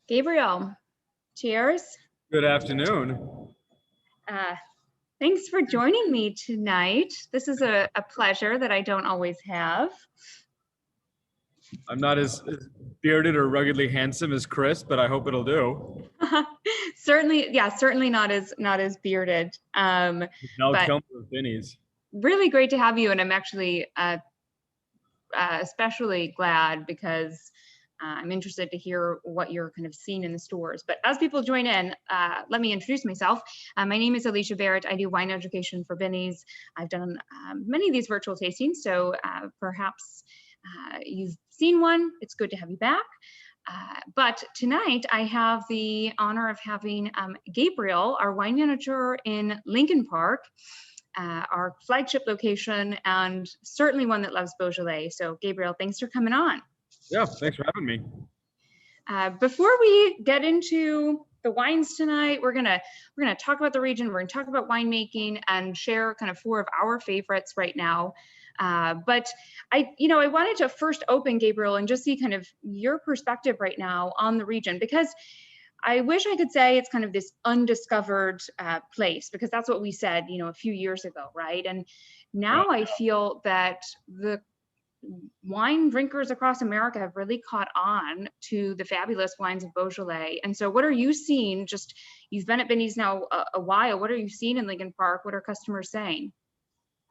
Gabriel, cheers. Good afternoon. Thanks for joining me tonight. This is a pleasure that I don't always have. I'm not as bearded or ruggedly handsome as Chris, but I hope it'll do. Certainly not as bearded. Now come with Binny's. Really great to have you, and I'm actually especially glad because I'm interested to hear what you're kind of seeing in the stores. But as people join in, let me introduce myself. My name is Alicia Barrett. I do wine education for Binny's. I've done many of these virtual tastings, so perhaps you've seen one. It's good to have you back. But tonight I have the honor of having Gabriel, our wine manager in Lincoln Park, our flagship location, and certainly one that loves Beaujolais. So Gabriel, thanks for coming on. Yeah, thanks for having me. Before we get into the wines tonight, we're gonna talk about the region. We're gonna talk about winemaking and share kind of 4 of our favorites right now. But I wanted to first open, Gabriel, and just see kind of your perspective right now on the region, because I wish I could say it's kind of this undiscovered place, because that's what we said, a few years ago, right? And now I feel that the wine drinkers across America have really caught on to the fabulous wines of Beaujolais. And so what are you seeing? You've been at Binny's now a while. What are you seeing in Lincoln Park? What are customers saying?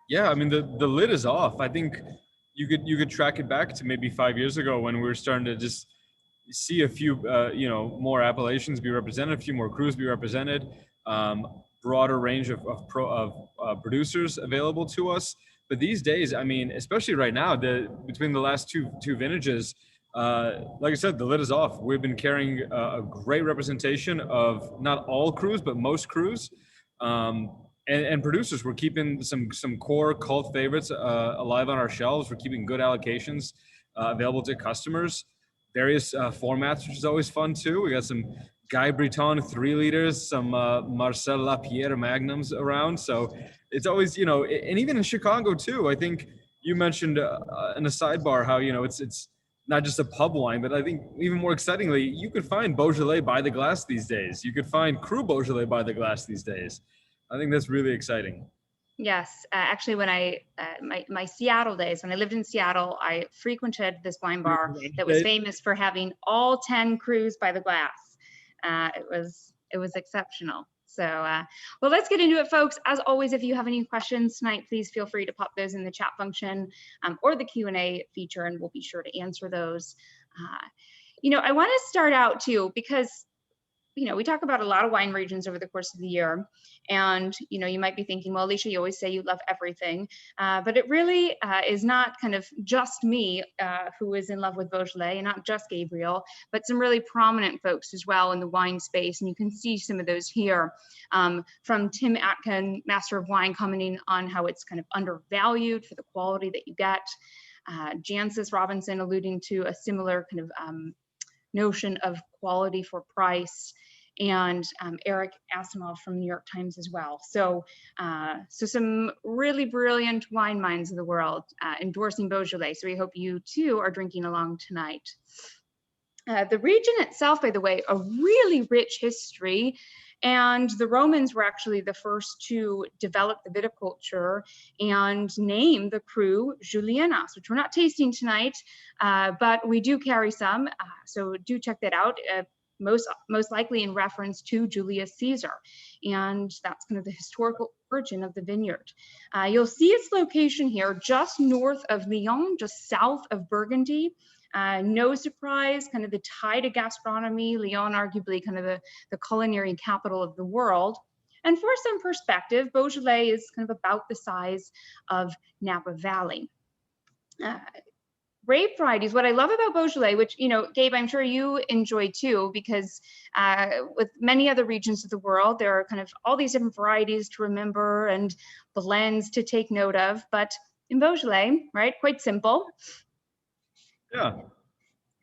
Yeah, I mean, the lid is off. I think you could track it back to maybe 5 years ago when we were starting to just see a few, more appellations be represented, a few more crus be represented, broader range of producers available to us. But these days, I mean, especially right now, between the last two vintages, like I said, the lid is off. We've been carrying a great representation of not all crus, but most crus. And producers, we're keeping some core cult favorites alive on our shelves. We're keeping good allocations available to customers. Various formats, which is always fun too. We got some Guy Breton 3 liters, some Marcel Lapierre Magnums around. So it's always, and even in Chicago too. I think you mentioned in a sidebar how, it's not just a pub wine, but I think even more excitingly, you could find Beaujolais by the glass these days. You could find Cru Beaujolais by the glass these days. I think that's really exciting. Yes, actually, when my Seattle days, when I lived in Seattle, I frequented this wine bar that was famous for having all 10 crus by the glass. It was exceptional. So, well, let's get into it, folks. As always, if you have any questions tonight, please feel free to pop those in the chat function or the Q&A feature, and we'll be sure to answer those. I want to start out too, because we talk about a lot of wine regions over the course of the year, and you might be thinking, well, Alicia, you always say you love everything, but it really is not kind of just me who is in love with Beaujolais, and not just Gabriel, but some really prominent folks as well in the wine space, and you can see some of those here, from Tim Atkin, Master of Wine, commenting on how it's kind of undervalued for the quality that you get, Jancis Robinson alluding to a similar kind of notion of quality for price, and Eric Asimov from New York Times as well. So some really brilliant wine minds of the world endorsing Beaujolais. So we hope you too are drinking along tonight. The region itself, by the way, a really rich history. And the Romans were actually the first to develop the viticulture and name the cru Julianas, which we're not tasting tonight, but we do carry some. So do check that out. Most likely in reference to Julius Caesar. And that's kind of the historical origin of the vineyard. You'll see its location here just north of Lyon, just south of Burgundy. No surprise, kind of the tide of gastronomy, Lyon arguably kind of the culinary capital of the world. And for some perspective, Beaujolais is kind of about the size of Napa Valley. Grape varieties, what I love about Beaujolais, which, Gabe, I'm sure you enjoy too, because with many other regions of the world, there are kind of all these different varieties to remember and blends to take note of. But in Beaujolais, right, quite simple. Yeah.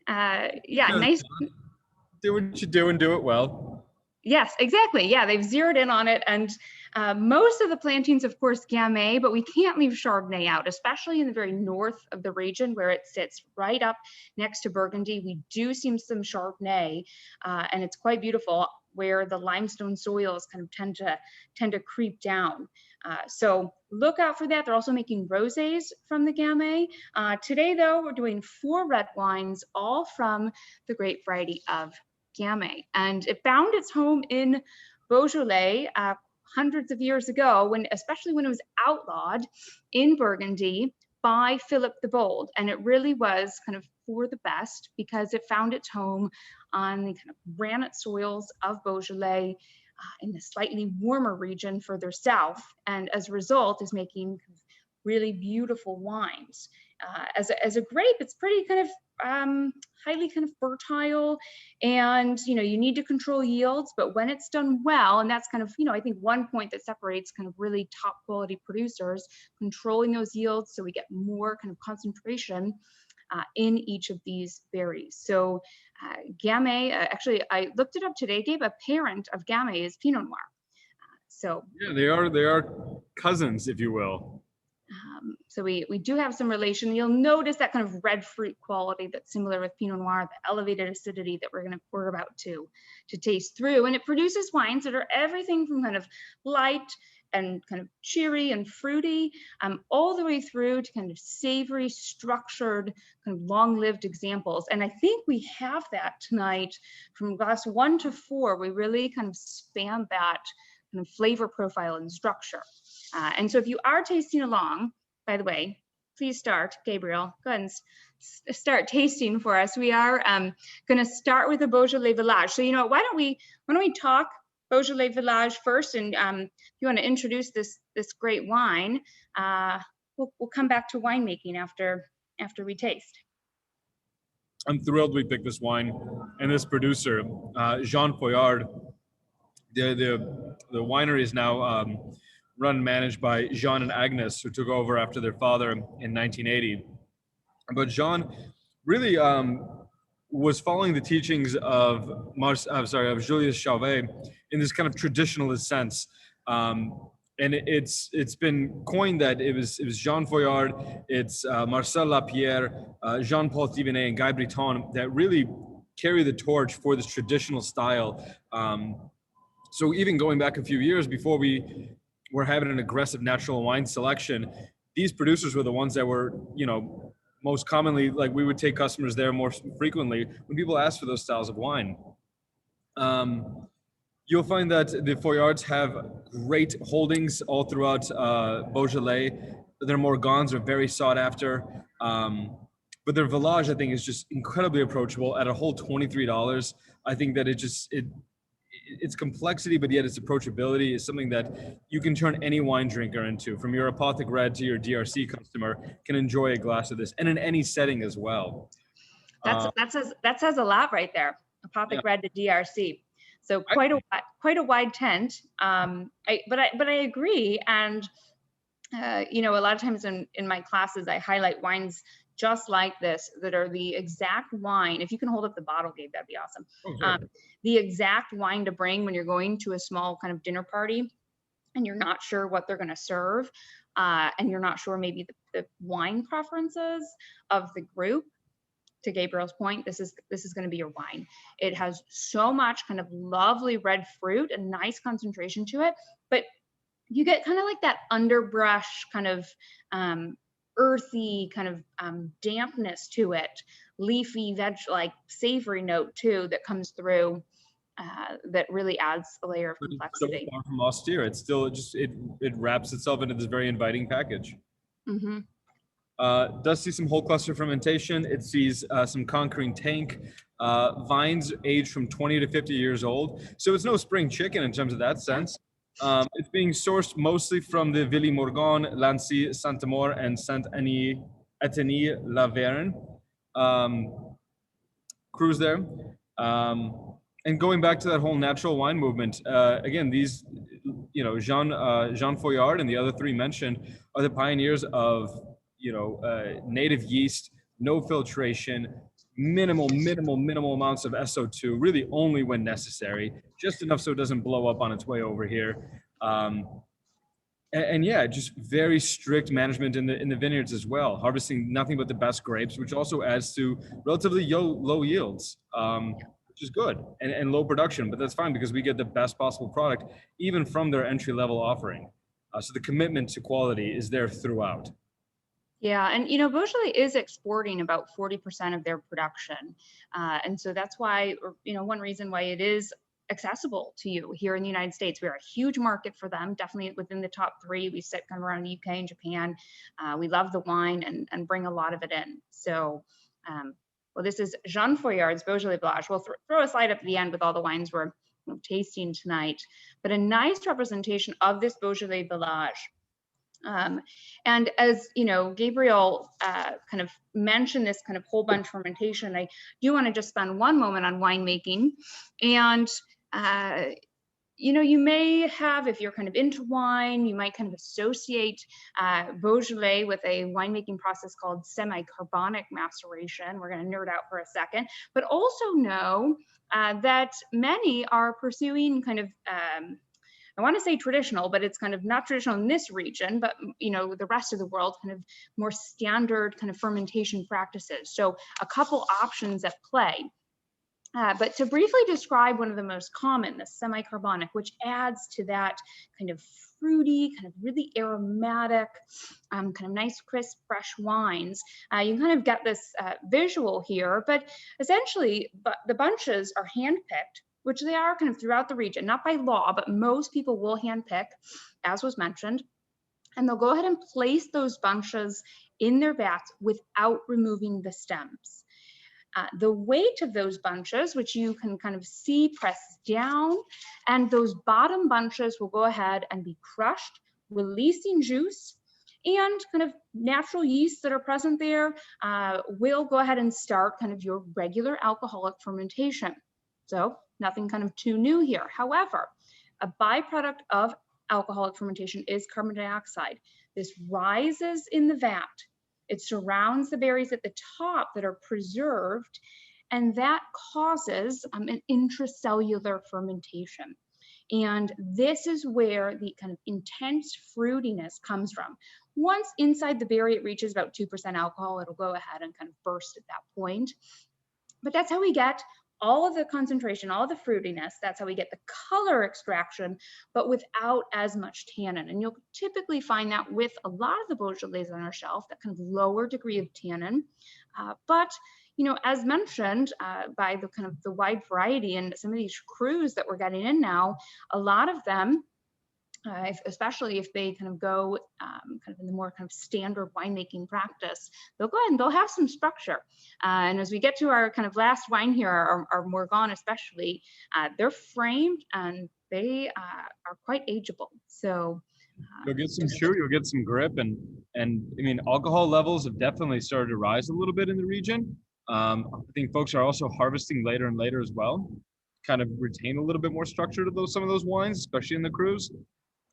Nice. Do what you do and do it well. Yes, exactly. Yeah, they've zeroed in on it. And Most of the plantings, of course, Gamay, but we can't leave Chardonnay out, especially in the very north of the region where it sits right up next to Burgundy. We do see some Chardonnay, and it's quite beautiful where the limestone soils kind of tend to creep down. So look out for that. They're also making rosés from the Gamay. Today, though, we're doing 4 red wines, all from the grape variety of Gamay. And it found its home in Beaujolais hundreds of years ago, especially when it was outlawed in Burgundy by Philip the Bold. And it really was kind of for the best because it found its home on the kind of granite soils of Beaujolais in the slightly warmer region further south. And as a result is making really beautiful wines. As a grape, it's pretty kind of highly kind of fertile, and you need to control yields, but when it's done well, and that's kind of I think one point that separates kind of really top quality producers, controlling those yields so we get more kind of concentration in each of these berries. So Gamay, actually I looked it up today, Gabe, a parent of Gamay is Pinot Noir. So yeah, they are cousins, if you will. So we do have some relation. You'll notice that kind of red fruit quality that's similar with Pinot Noir, the elevated acidity that we're about to taste through. And it produces wines that are everything from kind of light and kind of cheery and fruity, all the way through to kind of savory, structured, kind of long-lived examples. And I think we have that tonight from glass 1 to 4. We really kind of span that kind of flavor profile and structure. And so if you are tasting along, by the way, please start, Gabriel, go ahead and start tasting for us. We are going to start with a Beaujolais-Villages. So, why don't we talk Beaujolais-Villages first, and if you want to introduce this great wine, we'll come back to winemaking after we taste. I'm thrilled we picked this wine and this producer, Jean Foillard. The winery is now run and managed by Jean and Agnes, who took over after their father in 1980. But Jean really was following the teachings of Julius Chauvet in this kind of traditionalist sense. And it's been coined that it was Jean Foillard, it's Marcel Lapierre, Jean-Paul Thivenet, and Guy Breton that really carry the torch for this traditional style. So even going back a few years before we were having an aggressive natural wine selection, these producers were the ones that were, most commonly, like we would take customers there more frequently when people asked for those styles of wine. You'll find that the Foillards have great holdings all throughout Beaujolais. Their Morgons are very sought after. But their Village, I think, is just incredibly approachable at a whole $23. I think that its complexity, but yet its approachability is something that you can turn any wine drinker into. From your Apothic Red to your DRC customer can enjoy a glass of this, and in any setting as well. That says a lot right there. Apothic Red to DRC. So quite a wide tent. But I agree, and a lot of times in my classes I highlight wines just like this that are the exact wine. If you can hold up the bottle, Gabe, that'd be awesome. Oh, sure. The exact wine to bring when you're going to a small kind of dinner party and you're not sure what they're going to serve, and you're not sure maybe the wine preferences of the group. To Gabriel's point, this is going to be your wine. It has so much kind of lovely red fruit and nice concentration to it, but you get kind of like that underbrush kind of earthy kind of dampness to it, leafy like savory note too that comes through, that really adds a layer of complexity. So far from austere, it's still it wraps itself into this very inviting package. Mm-hmm. Does see some whole cluster fermentation. It sees some conquering tank. Vines aged from 20 to 50 years old, so it's no spring chicken in terms of that sense. It's being sourced mostly from the Villes Morgon, Lancy, Saint-Amour, and Saint-Annie-la-Verne crews there. And going back to that whole natural wine movement, again, these, Jean Foillard and the other three mentioned are the pioneers of, native yeast, no filtration, minimal amounts of SO2, really only when necessary, just enough so it doesn't blow up on its way over here. And yeah, just very strict management in the vineyards as well, harvesting nothing but the best grapes, which also adds to relatively low yields, which is good, and low production, but that's fine because we get the best possible product even from their entry-level offering. So the commitment to quality is there throughout. Yeah, and Beaujolais is exporting about 40% of their production, and so that's why, one reason why it is accessible to you here in the United States. We are a huge market for them, definitely within the top three. We sit kind of around the UK and Japan. We love the wine and bring a lot of it in. So, well, this is Jean Foyard's Beaujolais-Villages. We'll throw a slide up at the end with all the wines we're tasting tonight, but a nice representation of this Beaujolais-Village. And as Gabriel kind of mentioned this kind of whole bunch fermentation, I do want to just spend one moment on winemaking. And you may have, if you're kind of into wine, you might kind of associate Beaujolais with a winemaking process called semi-carbonic maceration. We're going to nerd out for a second, but also know that many are pursuing kind of I want to say traditional, but it's kind of not traditional in this region, but the rest of the world, kind of more standard kind of fermentation practices. So a couple options at play. But to briefly describe one of the most common, the semi-carbonic, which adds to that kind of fruity, kind of really aromatic, kind of nice, crisp, fresh wines. You kind of get this visual here, but essentially the bunches are hand-picked, which they are kind of throughout the region, not by law, but most people will handpick, as was mentioned, and they'll go ahead and place those bunches in their vats without removing the stems. The weight of those bunches, which you can kind of see pressed down, and those bottom bunches will go ahead and be crushed, releasing juice, and kind of natural yeasts that are present there will go ahead and start kind of your regular alcoholic fermentation. So nothing kind of too new here. However, a byproduct of alcoholic fermentation is carbon dioxide. This rises in the vat. It surrounds the berries at the top that are preserved, and that causes an intracellular fermentation. And this is where the kind of intense fruitiness comes from. Once inside the berry, it reaches about 2% alcohol, it'll go ahead and kind of burst at that point. But that's how we get all of the concentration, all of the fruitiness. That's how we get the color extraction, but without as much tannin. And you'll typically find that with a lot of the Beaujolais on our shelf, that kind of lower degree of tannin. But as mentioned by the kind of the wide variety and some of these crus that we're getting in now, a lot of them, especially if they kind of go kind of in the more kind of standard winemaking practice, they'll go ahead and they'll have some structure. And as we get to our kind of last wine here, our Morgon especially, they're framed and they are quite ageable. So you'll get some chew, you'll get some grip, and I mean, alcohol levels have definitely started to rise a little bit in the region. I think folks are also harvesting later and later as well, kind of retain a little bit more structure to some of those wines, especially in the crus.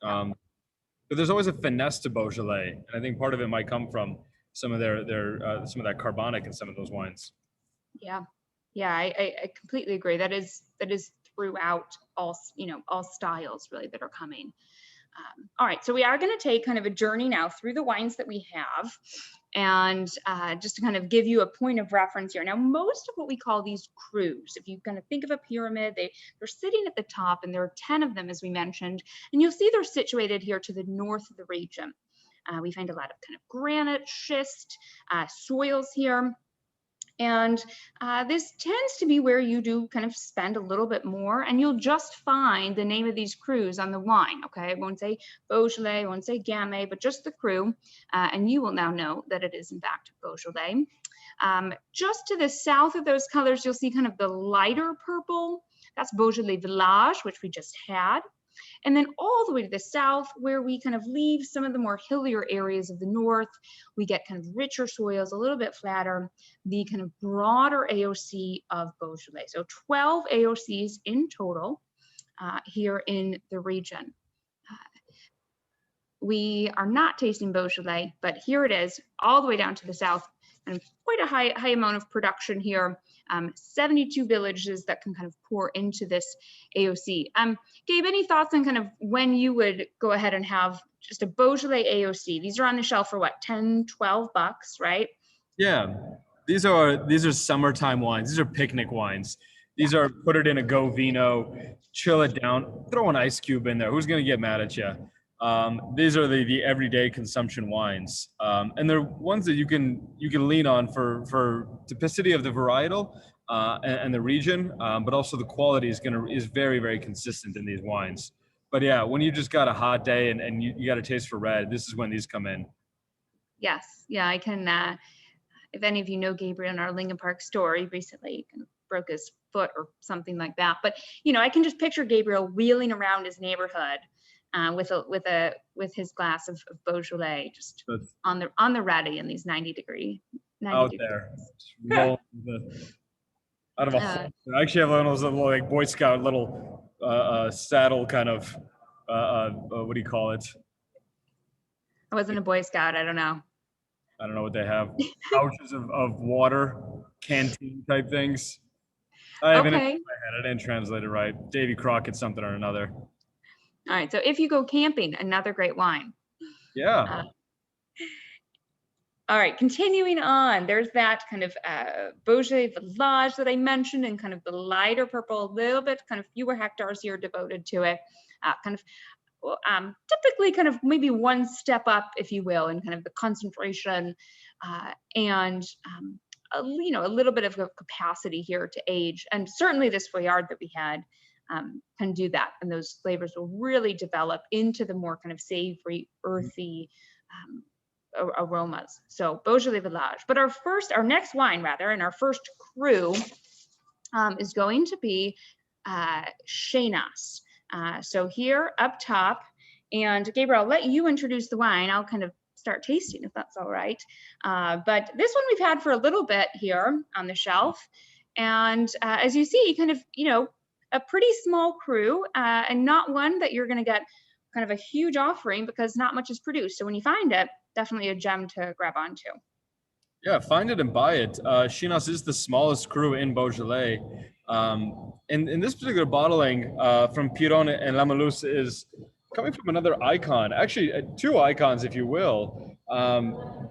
But there's always a finesse to Beaujolais, and I think part of it might come from some of some of that carbonic in some of those wines. Yeah, I completely agree. That is throughout all styles really that are coming. All right, so we are going to take kind of a journey now through the wines that we have, and just to kind of give you a point of reference here. Now, most of what we call these crus, if you kind of think of a pyramid, they're sitting at the top, and there are 10 of them, as we mentioned, and you'll see they're situated here to the north of the region. We find a lot of kind of granite, schist soils here. And this tends to be where you do kind of spend a little bit more, and you'll just find the name of these crus on the wine, okay? I won't say Beaujolais, I won't say Gamay, but just the cru, and you will now know that it is in fact Beaujolais. Just to the south of those colors, you'll see kind of the lighter purple. That's Beaujolais-Villages, which we just had. And then all the way to the south, where we kind of leave some of the more hillier areas of the north, we get kind of richer soils, a little bit flatter, the kind of broader AOC of Beaujolais. So 12 AOCs in total here in the region. We are not tasting Beaujolais, but here it is, all the way down to the south, and quite a high amount of production here. 72 villages that can kind of pour into this AOC. Gabe, any thoughts on kind of when you would go ahead and have just a Beaujolais AOC? These are on the shelf for what, 10, 12 bucks, right? Yeah, these are summertime wines. These are picnic wines. These are put it in a Go Vino, chill it down, throw an ice cube in there. Who's gonna get mad at you? These are the everyday consumption wines, and they're ones that you can lean on for typicity of the varietal and the region, but also the quality is very, very consistent in these wines. But yeah, when you just got a hot day and you got a taste for red, this is when these come in. Yes, yeah, I can. If any of you know Gabriel in our Lincoln Park store, he recently kind of broke his foot or something like that. But you know, I can just picture Gabriel wheeling around his neighborhood with his glass of Beaujolais, just on the ready in these 90 degrees. Out there, out of a I actually have one of those little like Boy Scout little saddle kind of what do you call it? I wasn't a Boy Scout. I don't know what they have. Pouches of water, canteen type things. I haven't in my head. I didn't translate it right. Davy Crockett something or another. All right. So if you go camping, another great wine. Yeah. All right. Continuing on, there's that kind of Beaujolais-Villages that I mentioned, and kind of the lighter purple, a little bit kind of fewer hectares here devoted to it. Typically kind of maybe one step up, if you will, in kind of the concentration and you know, a little bit of a capacity here to age. And certainly this Vineyard that we had can do that. And those flavors will really develop into the more kind of savory, earthy aromas. So Beaujolais-Villages. But our next wine rather, and our first cru is going to be Chenas. So here up top, and Gabriel, I'll let you introduce the wine. I'll kind of start tasting if that's all right. But this one we've had for a little bit here on the shelf. And as you see, kind of, you know, a pretty small cru and not one that you're going to get kind of a huge offering because not much is produced. So when you find it, definitely a gem to grab onto. Yeah, find it and buy it. Chenas is the smallest cru in Beaujolais. In this particular bottling from Piron and Lamelus is coming from another icon, actually two icons, if you will.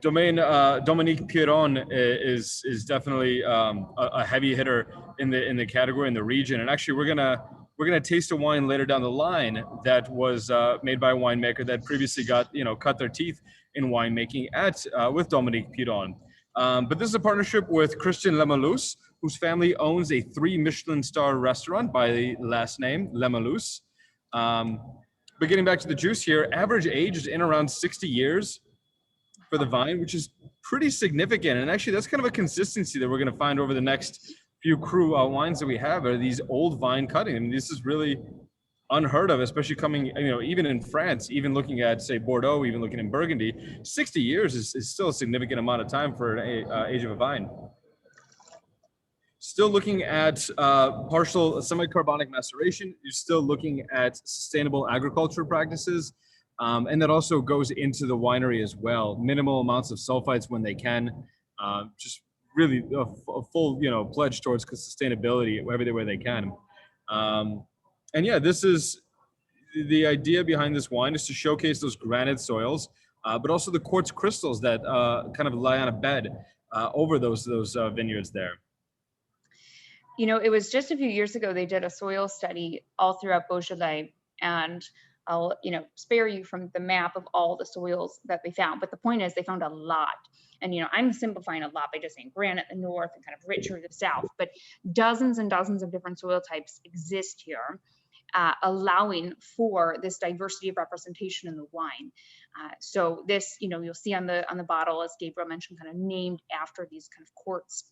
Dominique Piron is definitely a heavy hitter in the category, in the region. And actually, we're gonna taste a wine later down the line that was made by a winemaker that previously cut their teeth in winemaking with Dominique Piron. But this is a partnership with Christian Lamelus, whose family owns a 3 Michelin star restaurant by the last name, Lamelus. But getting back to the juice here, average age is in around 60 years for the vine, which is pretty significant. And actually, that's kind of a consistency that we're going to find over the next few cru wines that we have are these old vine cutting. I mean, this is really unheard of, especially coming, even in France, even looking at, say, Bordeaux, even looking in Burgundy, 60 years is still a significant amount of time for an age of a vine. Still looking at partial semi-carbonic maceration. You're still looking at sustainable agriculture practices. And that also goes into the winery as well. Minimal amounts of sulfites when they can. Just really a full, pledge towards sustainability every way they can. And yeah, this is the idea behind this wine is to showcase those granite soils, but also the quartz crystals that kind of lie on a bed over those vineyards there. It was just a few years ago, they did a soil study all throughout Beaujolais, and I'll, spare you from the map of all the soils that they found. But the point is they found a lot. And, I'm simplifying a lot by just saying granite in the north and kind of richer in the south, but dozens and dozens of different soil types exist here, allowing for this diversity of representation in the wine. So this, you'll see on the bottle, as Gabriel mentioned, kind of named after these kind of quartz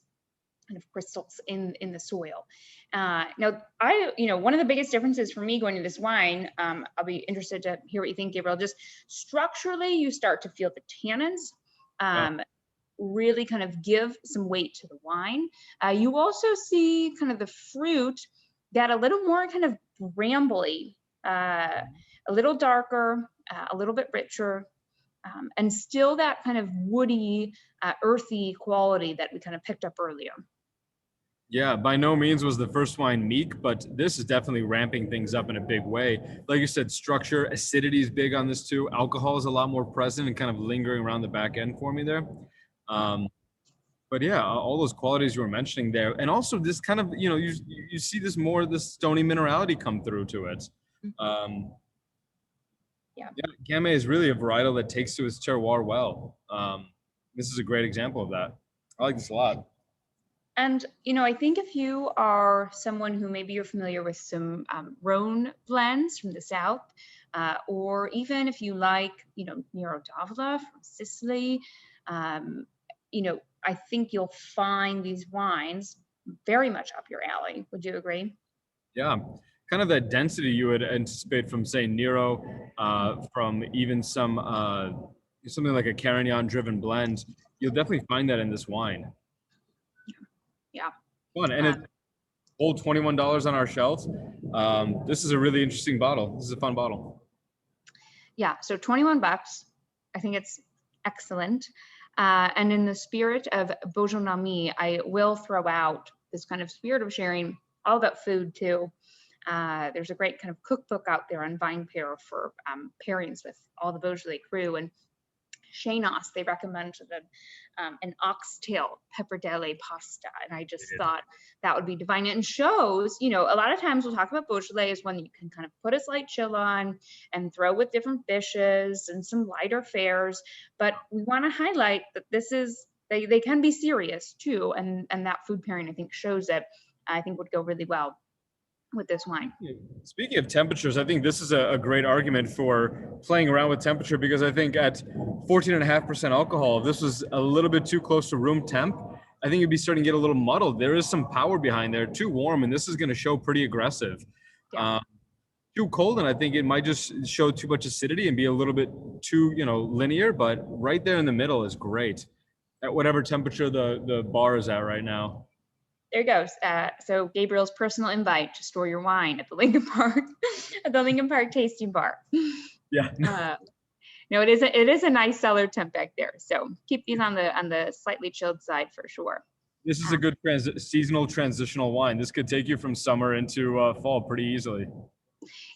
kind of crystals in the soil. Now, one of the biggest differences for me going to this wine, I'll be interested to hear what you think, Gabriel, just structurally, you start to feel the tannins really kind of give some weight to the wine. You also see kind of the fruit that a little more kind of brambly, a little darker, a little bit richer, and still that kind of woody, earthy quality that we kind of picked up earlier. Yeah, by no means was the first wine meek, but this is definitely ramping things up in a big way. Like you said, structure, acidity is big on this too. Alcohol is a lot more present and kind of lingering around the back end for me there. But yeah, all those qualities you were mentioning there, and also this kind of, you know, you see this more, this stony minerality come through to it. Yeah, Gamay is really a varietal that takes to its terroir well. This is a great example of that. I like this a lot. And, you know, I think if you are someone who maybe you're familiar with some Rhone blends from the south, or even if you like, you know, Nero d'Avola from Sicily, you know, I think you'll find these wines very much up your alley. Would you agree? Yeah, kind of that density you would anticipate from, say, Nero, from even some something like a Carignan-driven blend. You'll definitely find that in this wine. Yeah. Fun, and it's old $21 on our shelves. This is a really interesting bottle. This is a fun bottle. Yeah, so 21 bucks. I think it's excellent. And in the spirit of Beaujonomie, I will throw out this kind of spirit of sharing, all about food too. There's a great kind of cookbook out there on vine pair for pairings with all the Beaujolais crew. And Shanos, they recommended an oxtail pepperdelle pasta. And I just thought that would be divine. And shows, you know, a lot of times we'll talk about Beaujolais as one you can kind of put a slight chill on and throw with different dishes and some lighter fares. But we want to highlight that this is, they can be serious too. And that food pairing, I think, shows that I think would go really well with this wine. Speaking of temperatures, I think this is a great argument for playing around with temperature, because I think at 14.5% alcohol, if this was a little bit too close to room temp, I think you'd be starting to get a little muddled. There is some power behind there, too warm, and this is going to show pretty aggressive. Yeah. Too cold, and I think it might just show too much acidity and be a little bit too, you know, linear, but right there in the middle is great at whatever temperature the bar is at right now. There goes. So Gabriel's personal invite to store your wine at the Lincoln Park, at the Lincoln Park Tasting Bar. Yeah. No, it is a nice cellar temp back there. So keep these on the slightly chilled side for sure. This is a good seasonal transitional wine. This could take you from summer into fall pretty easily.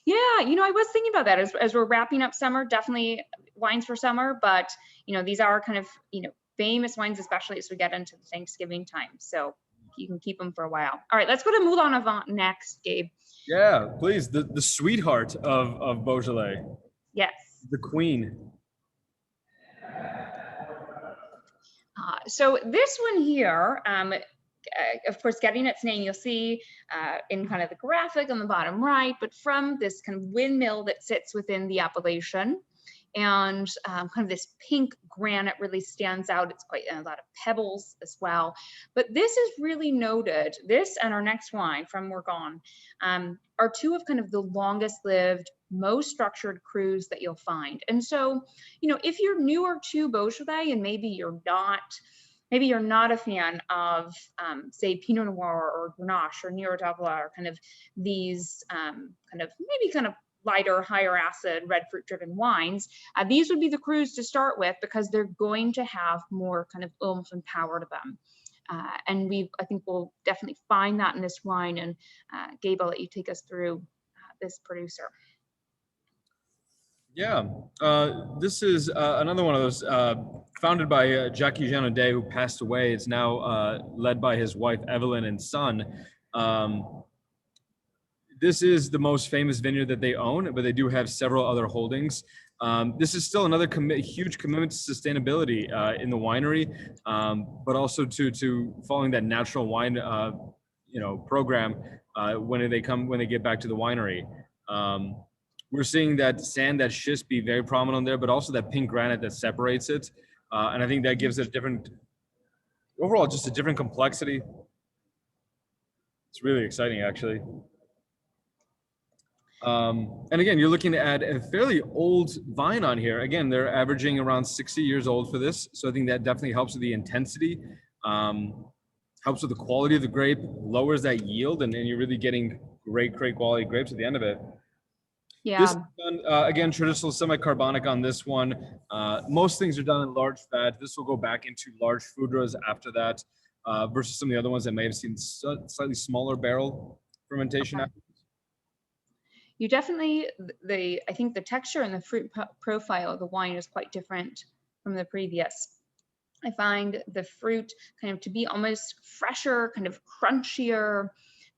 Yeah, you know, I was thinking about that as we're wrapping up summer. Definitely wines for summer, but you know, these are kind of, you know, famous wines, especially as we get into the Thanksgiving time. So you can keep them for a while. All right, let's go to Moulin-à-Vent next, Gabe. Yeah, please. The sweetheart of Beaujolais. Yes. The queen. So this one here, of course, getting its name, you'll see in kind of the graphic on the bottom right, but from this kind of windmill that sits within the appellation. And kind of this pink granite really stands out. It's quite a lot of pebbles as well. But this is really noted. This and our next wine from Morgon are two of kind of the longest lived, most structured crus that you'll find. And so, you know, if you're newer to Beaujolais and maybe you're not a fan of, say, Pinot Noir or Grenache or Nero d'Avola or kind of these kind of lighter, higher acid, red fruit driven wines, these would be the crus to start with because they're going to have more kind of oomph and power to them. And I think we'll definitely find that in this wine. And Gabe, I'll let you take us through this producer. Yeah, this is another one of those founded by Jacques Janaudet, who passed away. It's now led by his wife, Evelyn, and son. This is the most famous vineyard that they own, but they do have several other holdings. This is still another huge commitment to sustainability in the winery, but also to following that natural wine, program when they get back to the winery. We're seeing that sand, that schist be very prominent there, but also that pink granite that separates it. And I think that gives it overall, just a different complexity. It's really exciting, actually. And again, you're looking at a fairly old vine on here. Again, they're averaging around 60 years old for this. So I think that definitely helps with the intensity, helps with the quality of the grape, lowers that yield, and you're really getting great quality grapes at the end of it. Yeah. This is done, again, traditional semi-carbonic on this one. Most things are done in large fat. This will go back into large foudres after that, versus some of the other ones that may have seen slightly smaller barrel fermentation. Okay. You definitely, I think the texture and the fruit profile of the wine is quite different from the previous. I find the fruit kind of to be almost fresher, kind of crunchier.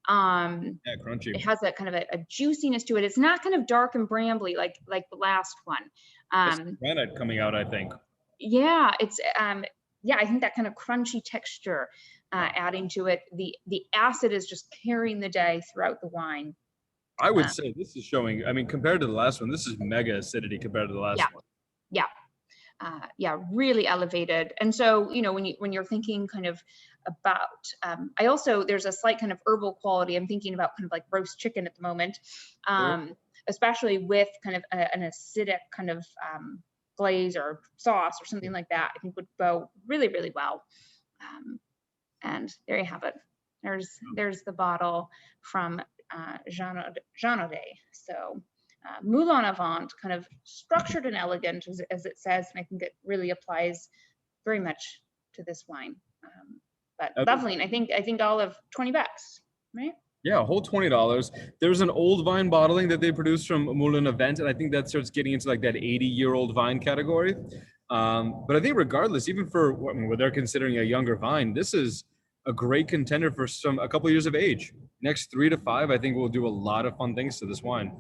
Yeah, crunchy. It has that kind of a juiciness to it. It's not kind of dark and brambly like the last one. Granite coming out, I think. Yeah, it's yeah, I think that kind of crunchy texture adding to it. The acid is just carrying the day throughout the wine. I would say this is showing, I mean, compared to the last one, this is mega acidity compared to the last one. Yeah. Yeah, really elevated. And so, you know, when you're thinking kind of about, I also, there's a slight kind of herbal quality. I'm thinking about kind of like roast chicken at the moment, especially with kind of an acidic kind of glaze or sauce or something like that. I think would go really, really well. And there you have it. There's the bottle from Beaujonomie. So Moulin-à-Vent, kind of structured and elegant, as it says, and I think it really applies very much to this wine. But lovely, and I think all of $20, right? Yeah, a whole $20. There's an old vine bottling that they produced from Moulin-à-Vent, and I think that starts getting into like that 80-year-old vine category. But I think regardless, even for what they're considering a younger vine, this is a great contender for a couple of years of age. Next 3 to 5, I think we'll do a lot of fun things to this wine.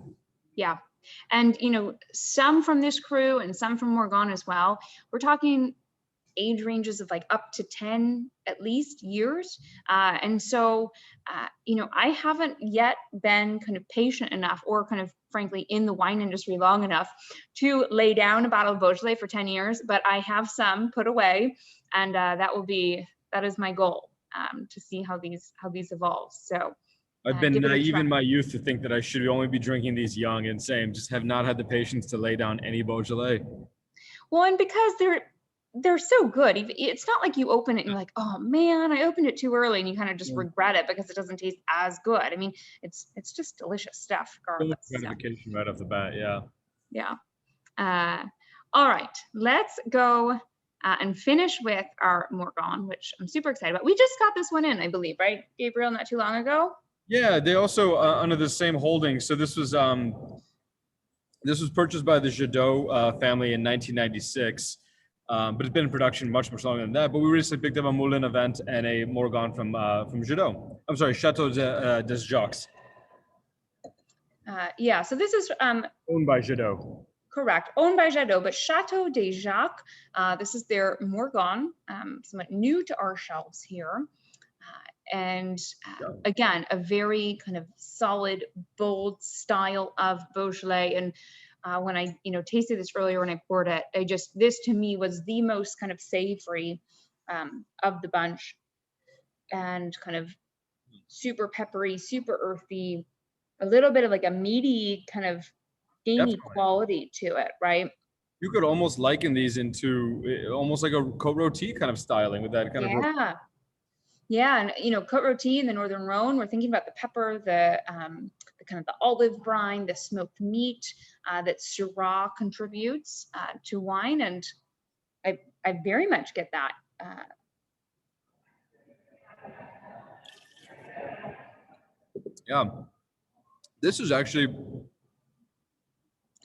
Yeah. And, you know, some from this crew and some from Morgon as well. We're talking age ranges of like up to 10 at least years. And so, you know, I haven't yet been kind of patient enough or kind of frankly in the wine industry long enough to lay down a bottle of Beaujolais for 10 years, but I have some put away, and that is my goal, to see how these evolve. So I've been naive in my youth to think that I should only be drinking these young and same, just have not had the patience to lay down any Beaujolais. Well, and because they're so good, it's not like you open it and you're like, oh man, I opened it too early, and you kind of just regret it because it doesn't taste as good. I mean, it's just delicious stuff regardless. Gratification right off the bat, yeah. Yeah. All right, let's go and finish with our Morgon, which I'm super excited about. We just got this one in, I believe, right, Gabriel, not too long ago? Yeah, they also under the same holding. So this was purchased by the Jadot family in 1996, but it's been in production much longer than that. But we recently picked up a Moulin-à-Vent and a Morgon from Jadot. I'm sorry, Chateau des Jacques. Yeah, so this is owned by Jadot. Correct, owned by Jadot, but Chateau des Jacques. This is their Morgon, somewhat new to our shelves here. And again, a very kind of solid, bold style of Beaujolais. And when I, you know, tasted this earlier when I poured it, this to me was the most kind of savory of the bunch, and kind of super peppery, super earthy, a little bit of like a meaty kind of gamey quality to it, right? You could almost liken these into almost like a côte rôtie kind of styling with that kind of. Yeah, and you know, côte rôtie in the Northern Rhone, we're thinking about the pepper, the kind of the olive brine, the smoked meat that Syrah contributes to wine, and I very much get that. Yeah, this is actually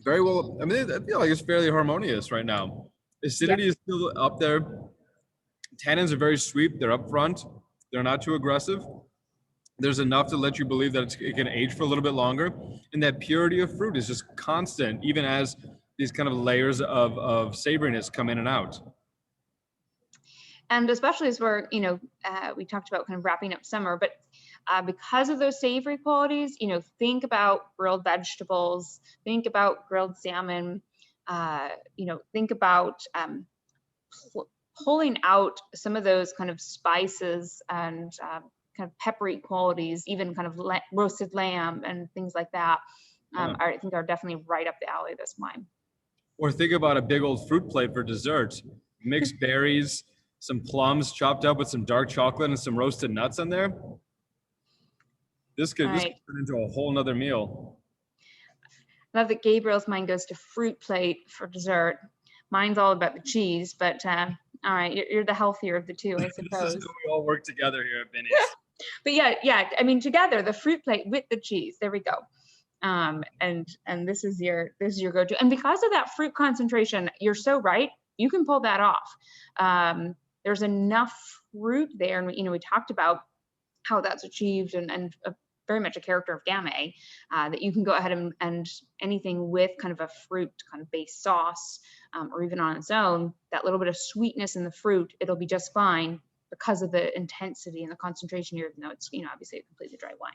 very well. I mean, I feel like it's fairly harmonious right now. Acidity is still up there. Tannins are very sweet. They're up front. They're not too aggressive. There's enough to let you believe that it can age for a little bit longer. And that purity of fruit is just constant, even as these kind of layers of savoriness come in and out. And especially as we're, you know, we talked about kind of wrapping up summer, but because of those savory qualities, you know, think about grilled vegetables, think about grilled salmon, you know, think about pulling out some of those kind of spices and kind of peppery qualities, even kind of roasted lamb and things like that, I think are definitely right up the alley of this wine. Or think about a big old fruit plate for dessert. Mixed berries, some plums chopped up with some dark chocolate and some roasted nuts in there. This could turn into a whole nother meal. love that Gabriel's mind goes to fruit plate for dessert. Mine's all about the cheese, but all right, you're the healthier of the two, I suppose. This is how we all work together here at Binny's. But yeah, I mean, together, the fruit plate with the cheese, there we go. And this is your go-to. And because of that fruit concentration, you're so right, you can pull that off. There's enough fruit there, and we talked about how that's achieved, and very much a character of Gamay, that you can go ahead and anything with kind of a fruit kind of base sauce, or even on its own, that little bit of sweetness in the fruit, it'll be just fine because of the intensity and the concentration here, even though it's, obviously a completely dry wine.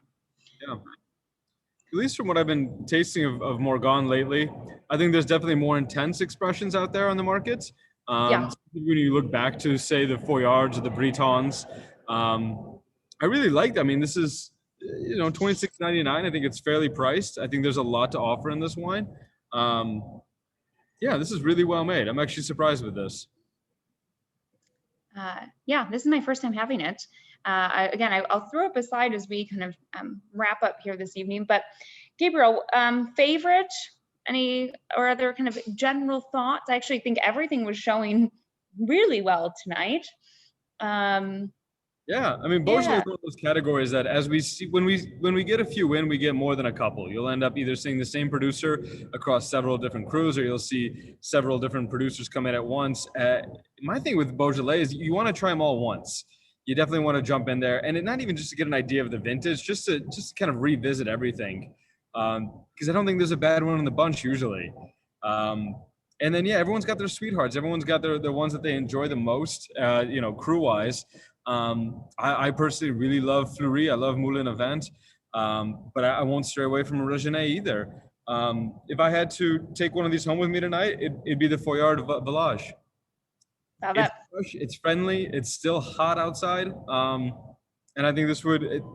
Yeah. At least from what I've been tasting of Morgon lately, I think there's definitely more intense expressions out there on the market. Yeah. When you look back to, say, the Foillards or the Bretons, I really like that. I mean, this is, $26.99. I think it's fairly priced. I think there's a lot to offer in this wine. Yeah, this is really well made. I'm actually surprised with this. Yeah, this is my first time having it. I'll throw up a slide as we kind of wrap up here this evening. But Gabriel, favorite, any or other kind of general thoughts? I actually think everything was showing really well tonight. Yeah, I mean, Beaujolais is one of those categories that, as we see, when we get a few in, we get more than a couple. You'll end up either seeing the same producer across several different crews, or you'll see several different producers come in at once. My thing with Beaujolais is you want to try them all once. You definitely want to jump in there, and not even just to get an idea of the vintage, just to kind of revisit everything, because I don't think there's a bad one in the bunch usually. And then everyone's got their sweethearts. Everyone's got their ones that they enjoy the most, crew wise. I personally really love Fleury. I love Moulin-à-Vent, but I won't stray away from Reginae either. If I had to take one of these home with me tonight, it'd be the Beaujoais-Villages. It's fresh, it's friendly, it's still hot outside, and I think this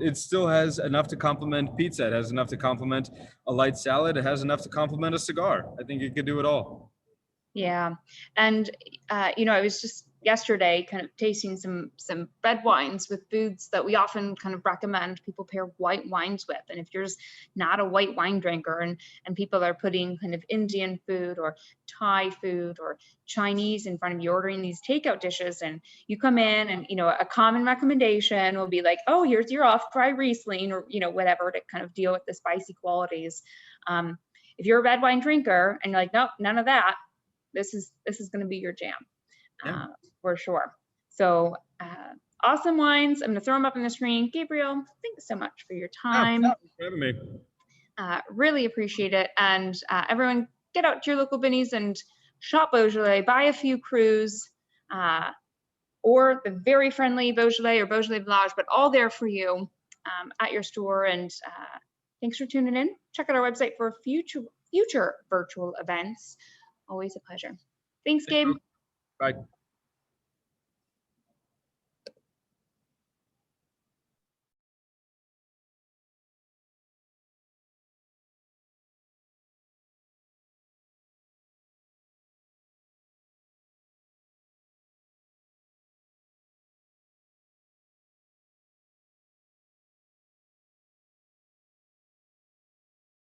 it still has enough to complement pizza. It has enough to complement a light salad. It has enough to complement a cigar. I think it could do it all. Yeah, and I was just yesterday kind of tasting some red wines with foods that we often kind of recommend people pair white wines with. And if you're just not a white wine drinker, and people are putting kind of Indian food or Thai food or Chinese in front of you, ordering these takeout dishes, and you come in and a common recommendation will be like, oh, here's your off-dry Riesling, or whatever, to kind of deal with the spicy qualities. If you're a red wine drinker and you're like, nope, none of that, this is going to be your jam. For sure. So awesome wines. I'm going to throw them up on the screen. Gabriel, thanks so much for your time. Thanks for having me. Really appreciate it. And everyone, get out to your local Binny's and shop Beaujolais, buy a few crus, or the very friendly Beaujolais or Beaujolais-Villages, but all there for you at your store. And thanks for tuning in. Check out our website for future virtual events. Always a pleasure. Thanks, Gabe. Bye.